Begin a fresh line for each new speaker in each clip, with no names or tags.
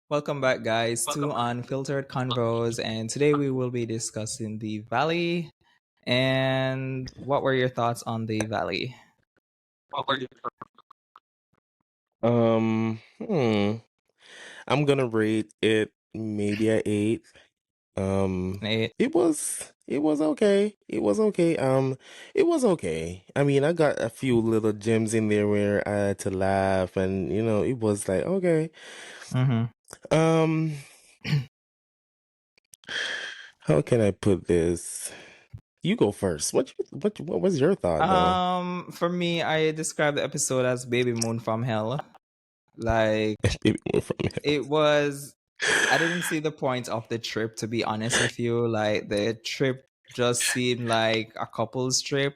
Welcome back, guys, to Unfiltered Convos. And today we will be discussing the Valley. And what were your thoughts on the Valley?
Um, hmm. I'm gonna rate it maybe a 8.
Nate?
It was okay. It was okay. It was okay. I mean, I got a few little gems in there where I had to laugh, and it was like okay.
Mm-hmm.
Um, how can I put this? You go first. What was your thought though?
For me, I described the episode as Baby Moon from Hell. Like,
Maybe more from
it was, I didn't see the point of the trip, to be honest with you. Like, the trip just seemed like a couple's trip.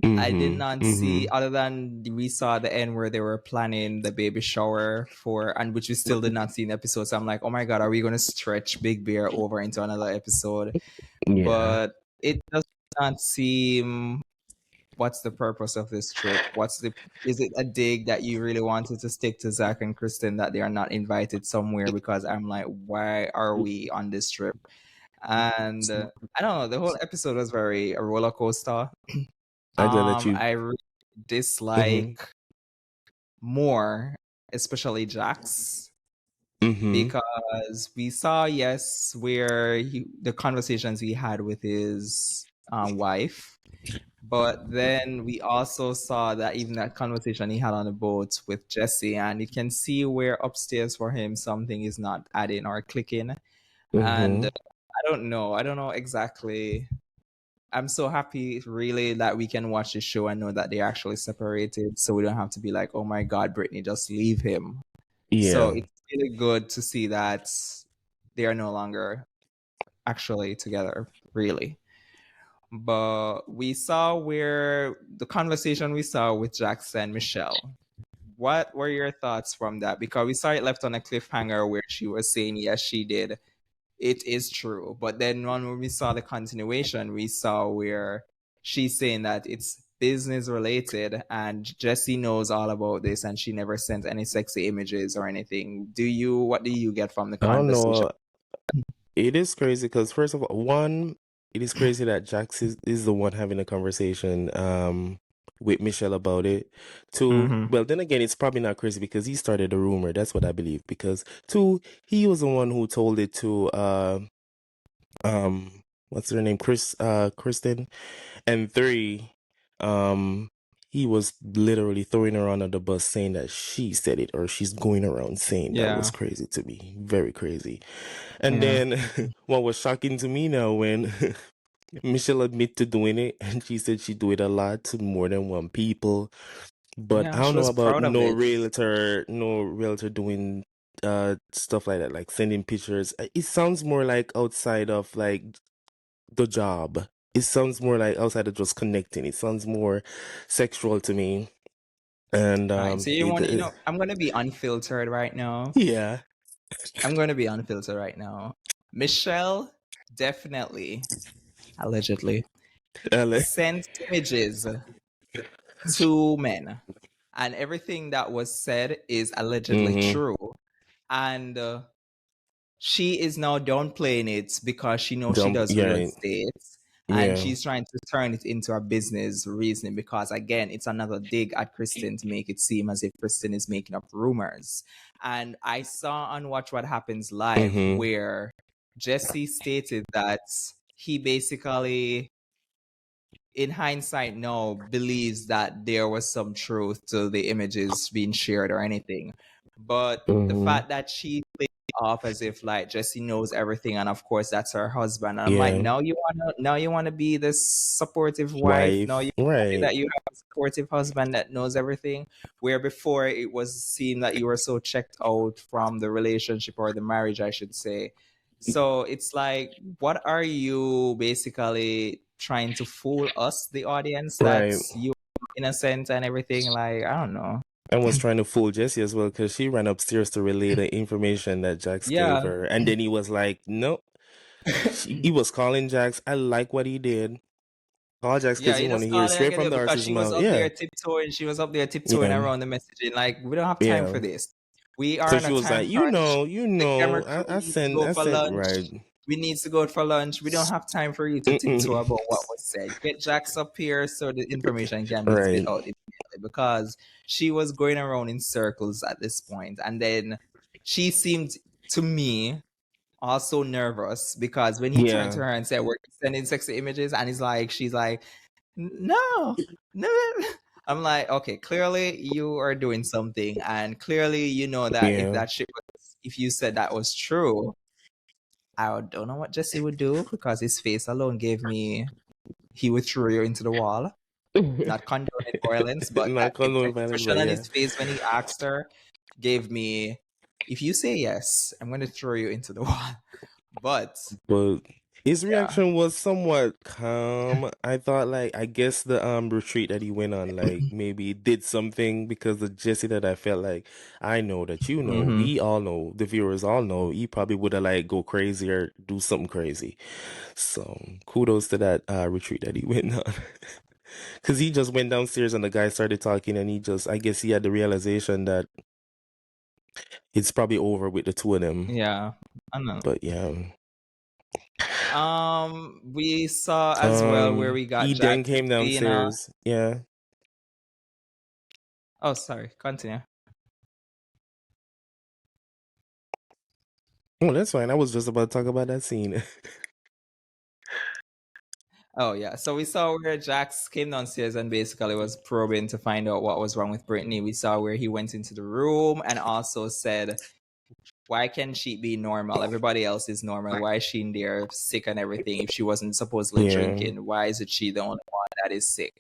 I did not see,
Mm-hmm.
other than we saw the end where they were planning the baby shower for, and which we still did not see in the episode. So I'm like, oh my god, are we going to stretch Big Bear over into another episode?
Yeah.
But it does not seem. What's the purpose of this trip? Is it a dig that you really wanted to stick to Zach and Kristen that they are not invited somewhere? Because I'm like, why are we on this trip? And I don't know. The whole episode was very a roller coaster.
I did let you.
I really
Mm-hmm.
dislike more, especially Jax,
Mm-hmm.
because we saw, yes, the conversations he had with his wife, but then we also saw that even that conversation he had on the boat with Jesse, and you can see where upstairs for him something is not adding or clicking. And
Mm-hmm.
I don't know exactly. I'm so happy, really, that we can watch the show and know that they're actually separated, so we don't have to be like, "Oh my God, Brittany, just leave him." So
Yeah.
it's really good to see that they are no longer actually together, really. But we saw where the conversation we saw with Jackson and Michelle. What were your thoughts from that? Because we saw it left on a cliffhanger where she was saying, yes, she did, it is true. But then when we saw the continuation, we saw where she's saying that it's business related and Jesse knows all about this and she never sent any sexy images or anything. What do you get from the
I don't
conversation?
know. It is crazy because first of all, one, it is crazy that Jax is the one having a conversation with Michelle about it. Two,
Mm-hmm.
well then again, it's probably not crazy because he started the rumor. That's what I believe. Because two, he was the one who told it to what's her name? Kristen. And three, um, he was literally throwing her under the bus saying that she said it or she's going around saying that was
Yeah.
crazy to me. Very crazy. And
Yeah.
then what was shocking to me now when Michelle admitted to doing it and she said she do it a lot to more than one people. But I
Yeah.
don't
She
know
was
about
proud of it.
no realtor doing stuff like that, like sending pictures. It sounds more like outside of like the job. It sounds more like outside of just connecting. It sounds more sexual to me. And
All right. So I'm gonna be unfiltered right now.
yeah.
I'm gonna be unfiltered right now. Michelle definitely, allegedly, sent images to men, and everything that was said is allegedly
Mm-hmm.
true. And she is now downplaying it because she knows she
Dumb.
does real
Yeah.
estate, and
Yeah.
she's trying to turn it into a business reasoning because, again, it's another dig at Kristen to make it seem as if Kristen is making up rumors. And I saw on Watch What Happens Live
Mm-hmm.
where Jesse stated that he basically, in hindsight now, believes that there was some truth to the images being shared or anything. But the
Mm-hmm.
fact that she played it off as if like Jesse knows everything and of course that's her husband. And I'm like,
Yeah.
now you wanna be this supportive wife. Now
Wife.
you tell me
Right.
that you have a supportive husband that knows everything. Where before it was seen that you were so checked out from the relationship or the marriage, I should say. So it's like, what are you basically trying to fool us, the audience, that
Right.
you are innocent and everything? Like, I don't know.
I was trying to fool Jesse as well because she ran upstairs to relay the information that Jax gave
Yeah.
her. And then he was like, nope. He was calling Jax. I like what he did. Call Jax
Yeah,
because you
he
want
just
to hear it
called it
straight
again
from the
because
horse's
she was
mouth.
up
Yeah.
there tiptoeing. She was up there tiptoeing
Yeah.
around the messaging. Like, we don't have time
Yeah.
for this. We are
So
on
she
a
was
time
like,
crunch. The camera crew
I
needs to
sent,
go
I
for
sent,
lunch.
right.
We need to go for lunch. We don't have time for you to tiptoe
Mm-mm.
about what was said. Get Jax up here so the information can be spit
Right.
out immediately, because she was going around in circles at this point. And then she seemed to me also nervous, because when he turned to
Yeah.
her and said, "We're sending sexy images," and she's like, "No, no." I'm like, okay, clearly you are doing something, and clearly you know that
Yeah.
if you said that was true, I don't know what Jesse would do, because his face alone gave me he would throw you into the wall. Not condoning violence, but
Not
that
condone violence,
expression
but
on
yeah.
his face when he asked her gave me, if you say yes, I'm going to throw you into the wall. But
But his
yeah,
reaction was somewhat calm. I thought, like, I guess the retreat that he went on, like, maybe did something, because the Jesse that I felt like, I know that you know,
mm-hmm.
we all know, the viewers all know, he probably would have like go crazy or do something crazy. So kudos to that retreat that he went on. Because he just went downstairs and the guy started talking, and I guess he had the realization that it's probably over with the two of them.
Yeah, I know.
But yeah.
We saw as well where we got
He then
Jack
came
being
downstairs. Yeah.
oh, sorry, continue.
Oh, that's fine. I was just about to talk about that scene.
Oh yeah, so we saw where Jax came downstairs and basically was probing to find out what was wrong with Brittany. We saw where he went into the room and also said, "Why can't she be normal? Everybody else is normal. Why is she in there sick and everything? If she wasn't supposedly
Yeah.
drinking, why is it she the only one that is sick?"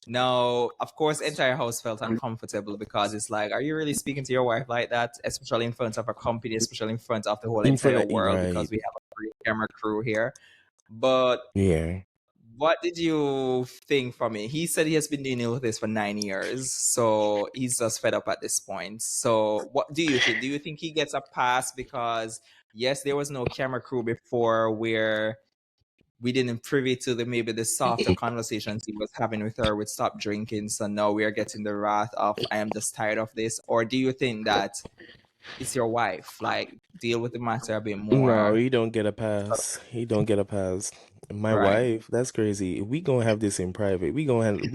Now, of course, the entire house felt uncomfortable, because it's like, are you really speaking to your wife like that, especially in front of a company, especially in front of the whole
In front
entire
of
world,
right.
because we have a great camera crew here. But
Yeah.
what did you think from it? He said he has been dealing with this for 9 years, so he's just fed up at this point. So, what do you think? Do you think he gets a pass because, yes, there was no camera crew before, where we didn't privy to maybe the softer conversations he was having with her with stop drinking, so now we are getting the wrath of, I am just tired of this? Or do you think that it's your wife, like, deal with the matter a bit
No,
more?
he don't get a pass. He don't get a pass. My
Right.
wife, that's crazy. If we gonna have this in private, we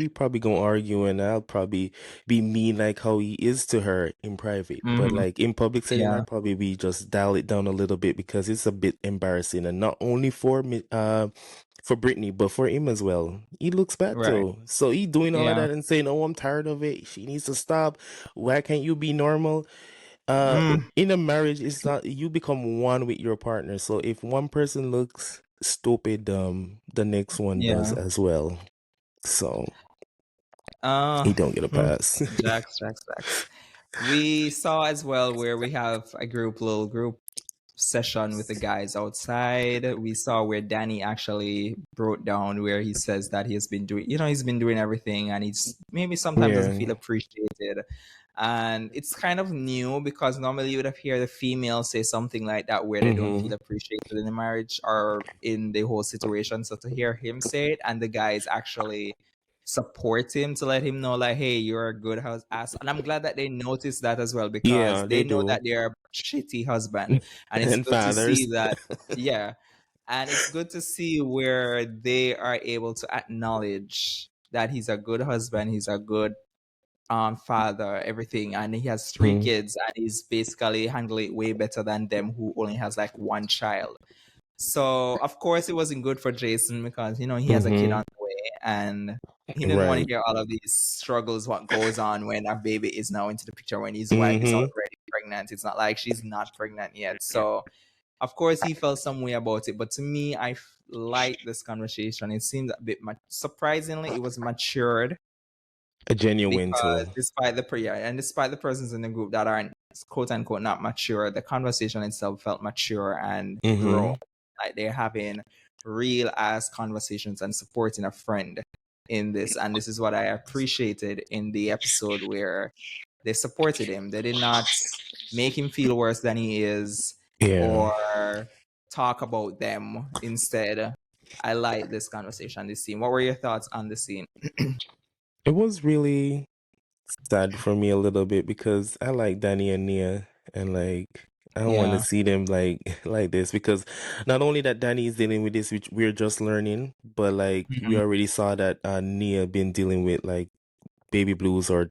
probably gonna argue, and I'll probably be mean like how he is to her in private. But
Mm-hmm.
like in public setting,
Yeah.
I'll probably be just dial it down a little bit, because it's a bit embarrassing, and not only for me, for Brittany, but for him as well. He looks bad
Right.
too. So he doing all of
Yeah.
that and saying, "Oh, I'm tired of it. She needs to stop. Why can't you be normal?"
Mm.
In a marriage, it's not, you become one with your partner. So if one person looks stupid, the next one does
Yeah.
as well. So
Uh,
he don't get a pass.
Jax. We saw as well where we have a little group session with the guys outside. We saw where Danny actually broke down, where he says that he has been doing, he's been doing everything, and he's maybe sometimes doesn't
Yeah.
feel appreciated. And it's kind of new, because normally you would have heard the female say something like that, where they don't feel
Mm-hmm.
appreciated in the marriage or in the whole situation. So to hear him say it, and the guys actually support him to let him know, like, hey, you're a good ass. And I'm glad that they noticed that as well, because
Yeah,
they
they
know that
do.
they're a shitty husband. And it's
And
good to see
fathers.
that, yeah. And it's good to see where they are able to acknowledge that he's a good husband, he's a good father, everything, and he has three
Mm-hmm.
kids, and he's basically handling it way better than them who only has like one child. So of course it wasn't good for Jason, because he has a kid on the way, and he didn't want to
Right.
hear all of these struggles, what goes on when a baby is now into the picture, when his wife is
Mm-hmm.
already pregnant. It's not like she's not pregnant yet. So of course he felt some way about it, but to me, I like this conversation. It seemed a bit surprisingly, it was matured,
A genuine
because
too.
despite the persons in the group that aren't quote unquote not mature, the conversation itself felt mature and grown.
Mm-hmm.
Like they're having real ass conversations and supporting a friend in this. And this is what I appreciated in the episode, where they supported him. They did not make him feel worse than he is,
Yeah.
or talk about them. Instead, I like this conversation, this scene. What were your thoughts on the scene?
It was really sad for me a little bit, because I like Danny and Nia. and like I don't want to
Yeah.
see them like like this, because not only that Danny is dealing with this, which we're just learning, but like we
Mhm.
already saw that Nia been dealing with like baby blues or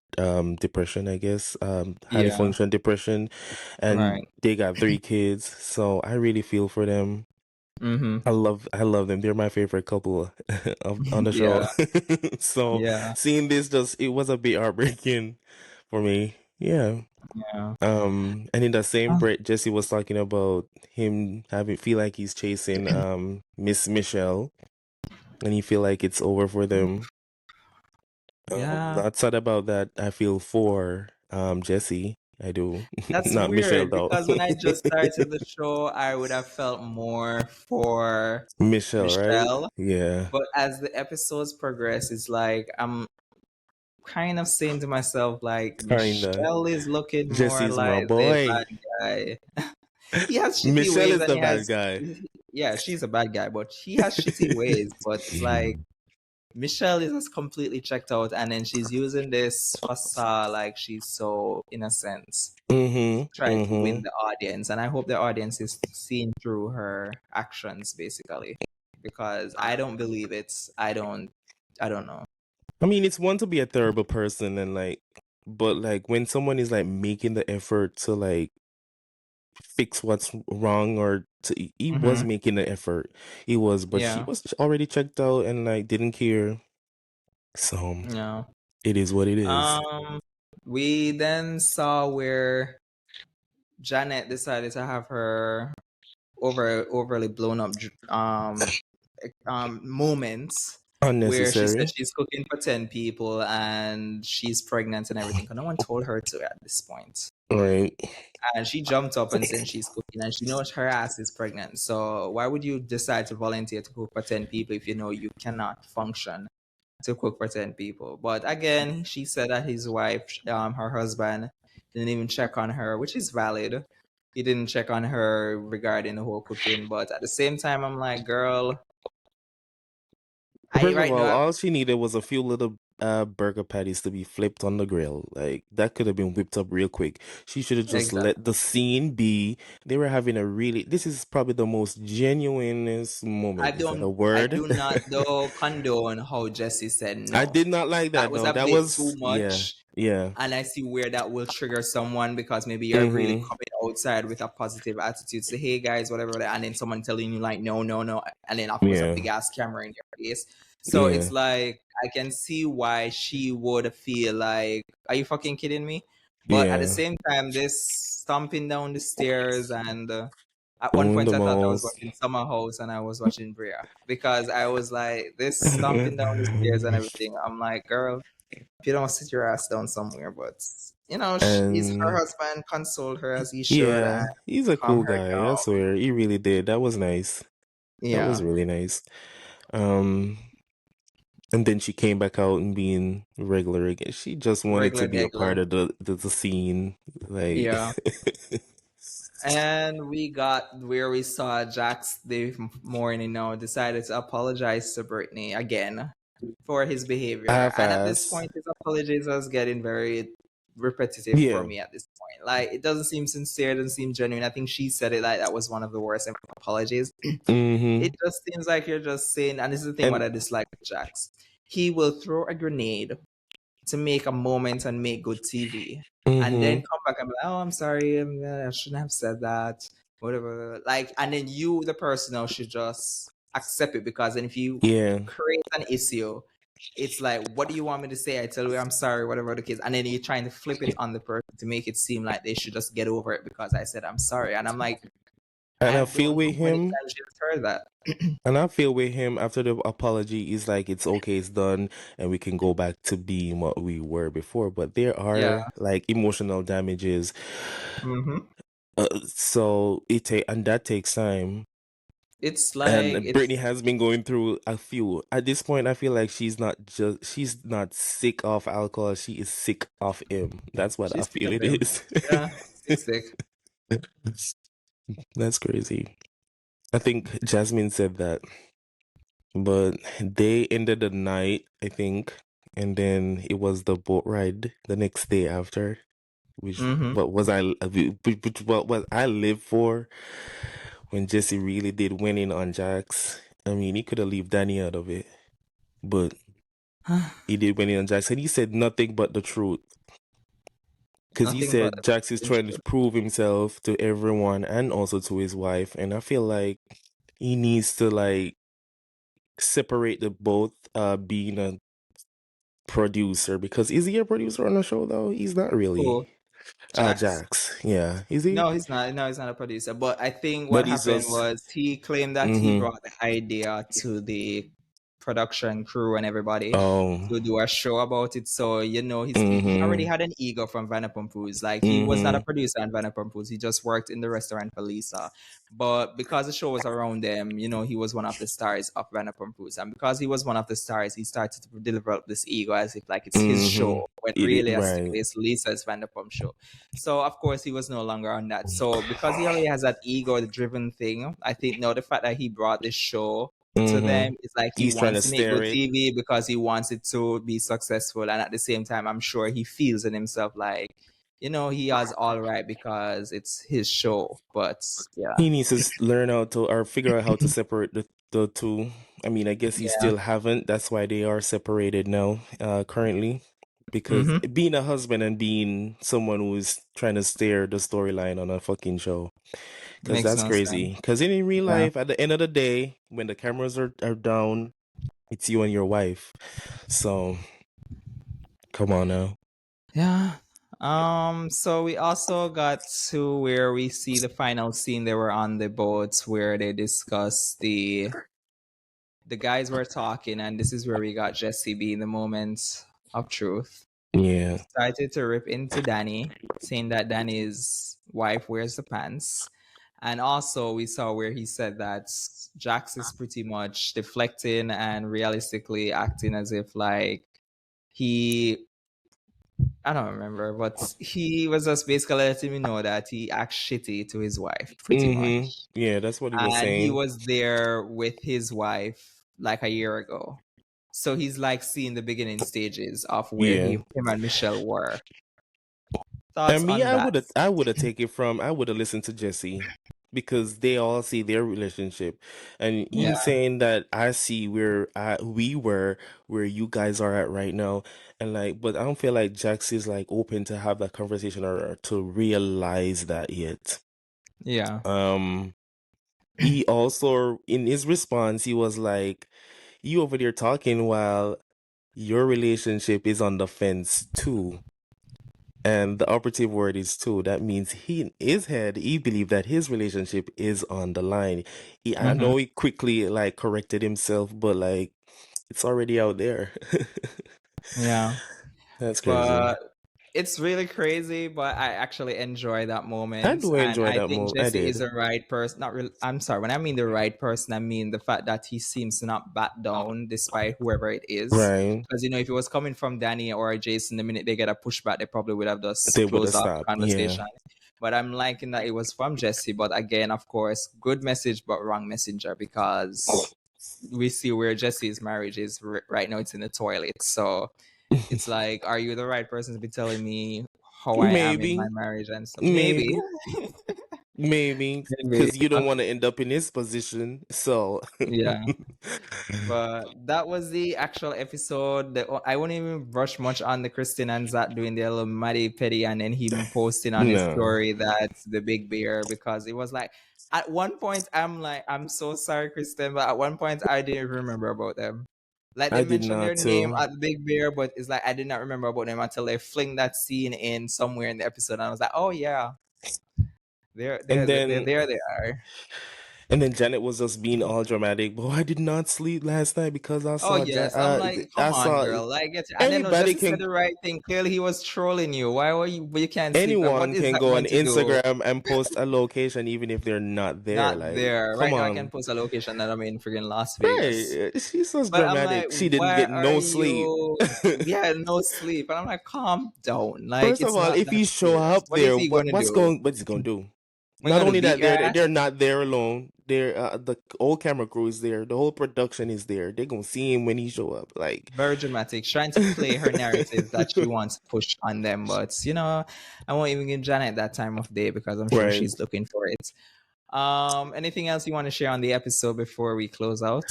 depression, I guess, highly
Yeah.
functional depression, and
Right.
they got 3 kids, so I really feel for them.
Mm-hmm.
I love them. They're my favorite couple on the show.
Yeah.
So
Yeah.
seeing this, just it was a bit heartbreaking for me. Yeah.
Yeah.
And in the same breath, Jesse was talking about him having feel like he's chasing Miss Michelle, and he feel like it's over for them.
Yeah.
Not sad about that. I feel for Jesse. I do.
That's
Not Michelle
weird
though.
because when I just started the show, I would have felt more for
Michelle, right?
Michelle.
Yeah.
But as the episodes progress, it's like I'm kind of saying to myself, like,
Kinda.
Michelle is looking more
Jesse's my
like the
boy.
bad guy. He has shitty
Michelle
ways
is
and
the
he
bad
has,
guy.
yeah, she's a bad guy, but he has shitty ways. But it's like, Michelle is just completely checked out, and then she's using this facade like she's so innocent,
Mm-hmm.
trying to win
Mm-hmm.
the audience. And I hope the audience is seeing through her actions, basically, because I don't believe it's. I don't know.
I mean, it's one to be a terrible person and like, but like when someone is like making the effort to like fix what's wrong, or he was
Hmm.
making the effort. He was, but she
Yeah.
was already checked out and like didn't care. So
Yeah.
it is what it is.
Um. We then saw where Janet decided to have her overly blown up moments where she said
Unnecessary.
she's cooking for 10 people and she's pregnant and everything. 'Cause no one told her to at this point.
Right.
And she jumped up and said she's cooking and she knows her ass is pregnant. So why would you decide to volunteer to cook for 10 people if you know you cannot function to cook for 10 people? But again, she said that his wife, her husband, didn't even check on her, which is valid. He didn't check on her regarding the whole cooking. But at the same time, I'm like, girl, I
First of
right
all,
now,
all she needed was a few little burger patties to be flipped on the grill. Like that could have been whipped up real quick. She should have just
exactly.
let the scene be. They were having a really. This is probably the most genuinest moment. Is that a
I
word?
do not though condone how Jesse said
I
no.
did not like
That
that
was
though.
a
That
bit too
was yeah,
much.
yeah.
And I see where that will trigger someone because maybe you're really
Mm-hmm.
coming outside with a positive attitude. Say, hey guys, whatever, and then someone telling you like no, no, no, and then of course a
Yeah,
big ass camera in your face. So
yeah,
it's like I can see why she would feel like, are you fucking kidding me? But at the
yeah.
same time, this stomping down the stairs and at one
Doing
point
the
I thought I was
most.
watching Summer House and I was watching Bria because I was like this stomping down the stairs and everything. I'm like, girl, if you don't sit your ass down somewhere. But it's her
And
husband consoled her as he should and
yeah, he's a
calm
cool
her
guy. I
down.
swear, he really did. That was nice. That was
Yeah,
really nice. Um, and then she came back out and being regular again. She just wanted to
regular
be a part
Degler.
of the scene. Like,
Yeah, and we got where we saw Jax the morning now decided to apologize to Brittany again for his behavior, and at this
half-ass.
point, his apologies was getting very repetitive for
Yeah.
me at this point. Like it doesn't seem sincere, doesn't seem genuine. I think she said it like that was one of the worst apologies.
Mm-hmm.
It just seems like you're just saying, and this is the thing what
And
I dislike with Jax. He will throw a grenade to make a moment and make good TV, and then
mm-hmm.
come back and be like, "Oh, I'm sorry, I shouldn't have said that." Whatever, like, and then you, the person, now should just accept it because then if you
Yeah.
create an issue, it's like, "What do you want me to say?" I tell you, "I'm sorry," whatever the case, and then you're trying to flip it on the person to make it seem like they should just get over it because I said I'm sorry, and I'm like,
And
I
I
don't
feel
know
with
how many
him.
times she's heard that.
And I feel with him after the apology is like it's okay, it's done, and we can go back to being what we were before. But there
Yeah.
are like emotional damages,
Hmm.
so and that takes time.
It's like
And
it's
Brittany has been going through a few. At this point, I feel like she's not sick of alcohol. She is sick of him. That's what I
she's sick
feel
of
it
him.
is.
Yeah, sick, sick.
That's crazy. I think Jasmine said that. But they ended the night, I think, and then it was the boat ride the next day after. which
Mm-hmm.
what I lived for when Jesse really did winning on Jax. I mean, he could have left Danny out of it, but he did winning on Jax, and he said nothing but the truth. Because he
Nothing but
said Jax is
the
trying to
truth.
prove himself to everyone and also to his wife, and I feel like he needs to like separate the both. Being a producer, because is he a producer on the show though? He's not really.
Who? Jax.
Jax, yeah, is he?
No, he's not. No, he's not a producer. But I think what
But he's
happened
just.
was he claimed that he
Mm-hmm.
brought the idea to the production crew and everybody
Oh.
to do a show about it. So he already
Mm-hmm.
had an ego from Vanderpump Foods. Like he was not a
Mm-hmm.
producer on Vanderpump Foods. He just worked in the restaurant for Lisa. But because the show was around them, he was one of the stars of Vanderpump Foods, and because he was one of the stars, he started to develop this ego as if like it's his
Mm-hmm.
show, when
It is right.
realistically it's Lisa's Vanderpump show. So of course he was no longer on that. So because he already has that ego-driven thing, I think now the fact that he brought this show to
Mm-hmm.
them is like he
He's trying to
wants to make
stare
good
it.
TV because he wants it to be successful, and at the same time, I'm sure he feels in himself like he has all right because it's his show. But yeah,
He needs to learn how to or figure out how to separate the two. I mean, I guess he
yeah,
still haven't. That's why they are separated now, currently. Because
mm-hmm.
being a husband and being someone who's trying to steer the storyline on a fucking show, because
Makes
that's
no
crazy.
sense.
Because in real
Yeah,
life, at the end of the day, when the cameras are down, it's you and your wife. So come on now.
yeah. So we also got to where we see the final scene. They were on the boat where they discuss the guys were talking, and this is where we got Jesse being the moment of truth.
Yeah.
Started to rip into Danny, saying that Danny's wife wears the pants. And also, we saw where he said that Jax is pretty much deflecting and realistically acting as if like he, I don't remember, but he was just basically letting me know that he acts shitty to his wife, pretty
Mm-hmm.
much.
Yeah, that's what he was
And he
saying.
was there with his wife like a year ago. So he's like seeing the beginning stages of where
Yeah.
him and Michelle were.
And
Thoughts
me,
on that?
I would have taken from I would have listened to Jesse, because they all see their relationship, and
Yeah,
him saying that I see we were where you guys are at right now, and like, but I don't feel like Jax is like open to have that conversation or to realize that yet.
yeah,
He also in his response he was like, "You over there talking while your relationship is on the fence too." And the operative word is too. That means he, in his head, he believed that his relationship is on the line. I
hmm
know he quickly like corrected himself, but like it's already out there.
yeah.
That's crazy.
But it's really crazy. But I actually enjoy that
I
moment,
do
and
enjoy
I
that
think
move. I
Jesse is
did.
the right person. Not really. I'm sorry. When I mean the right person, I mean the fact that he seems to not back down despite whoever it is.
Right.
Because if it was coming from Danny or Jason, the minute they get a pushback, they probably would have just
They would have
closed off the
stopped. Yeah.
conversation. But I'm liking that it was from Jesse. But again, of course, good message, but wrong messenger, because we see where Jesse's marriage is right now. It's in the toilet. So it's like, are you the right person to be telling me how I am in my
Maybe.
marriage and stuff? Maybe.
Maybe. Maybe.
Maybe.
Because you don't want to end up in his position. So
Yeah. But that was the actual episode. I won't even brush much on the Kristen and Zach doing their little Maddie Petty and then him posting on his
no.
story that's the big bear, because it was like at one point I'm like, I'm so sorry, Kristen, but at one point I didn't even remember about them. Like they
I did
mentioned their
not
name
too.
at the Big Bear, but it's like I did not remember about them until they fling that scene in somewhere in the episode, and I was like, oh yeah, there,
And
there, there,
then
there they are.
And then Janet was just being all dramatic. But I did not sleep last night because
Oh yes, I'm like,
I
come on,
saw
girl, like and then no,
everybody
Jesse said
can
the right thing. Clearly, he was trolling you. Why were you? But you can't sleep. Like, what
anyone
is
can
that
go
going
on
to do?
Instagram and post a location even if they're not there.
Not
Like,
there
come
right now. I can
on.
post a location that I'm in freaking Las Vegas.
Right. She's so
But I'm like,
dramatic. She didn't
why
get
are
no sleep.
you? Yeah, no sleep. And I'm like, calm down. Like,
First of
it's
all,
not
if
that
you show
serious.
up
What is
there,
he going to do?
what's he gonna do?
We're
Not
gonna
only
beat
that
your ass.
they're not there alone. there. The whole camera crew is there. The whole production is there. They're gonna see him when he show up. Like
Very dramatic, trying to play her narrative that she wants to push on them. But I won't even give Janet that time of day because I'm sure
right.
she's looking for it. Anything else you want to share on the episode before we close out?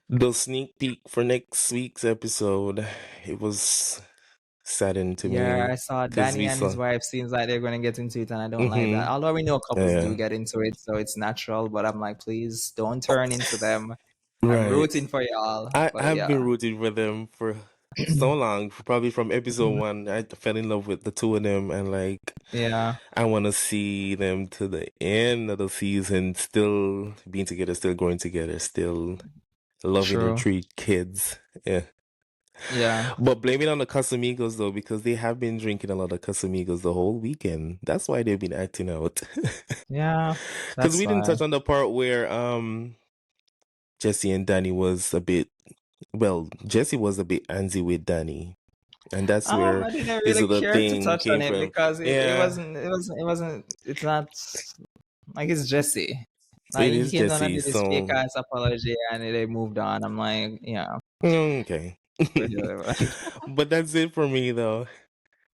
The sneak peek for next week's episode. It was saddened to
Yeah,
me
I saw
because
Danny
we
and his
saw.
wife seems like they're going to get into it, and I don't like that.
Mm-hmm.
Although we know couples do
Yeah.
get into it, so it's natural. But I'm like, please don't turn into them. I'm
Right.
rooting for y'all, but
I've
yeah.
been rooting for them for so long. Probably from episode one, I fell in love with the two of them, and like
Yeah,
I want to see them to the end of the season, still being together, still growing together, still loving their
true.
3 kids. Yeah.
Yeah,
But blame it on the Casamigos though, because they have been drinking a lot of Casamigos the whole weekend. That's why they've been acting out.
yeah,
Because
that's
we didn't
why.
touch on the part where Jesse and Danny was a bit, well, Jesse was a bit antsy with Danny. And that's where
I didn't
his
really
other
care to
thing
touch on
came
it
from.
because
Yeah,
it's not like it's Jesse. Like
it
he
is
came down and
Jesse.
did this fake
So,
ass apology and they moved on. I'm like, yeah,
okay.
whatever.
But that's it for me though.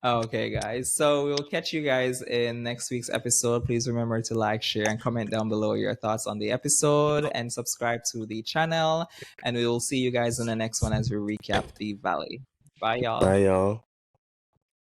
Okay, guys. So we'll catch you guys in next week's episode. Please remember to like, share, and comment down below your thoughts on the episode and subscribe to the channel. And we will see you guys in the next one as we recap the Valley. Bye, y'all.
Bye, y'all.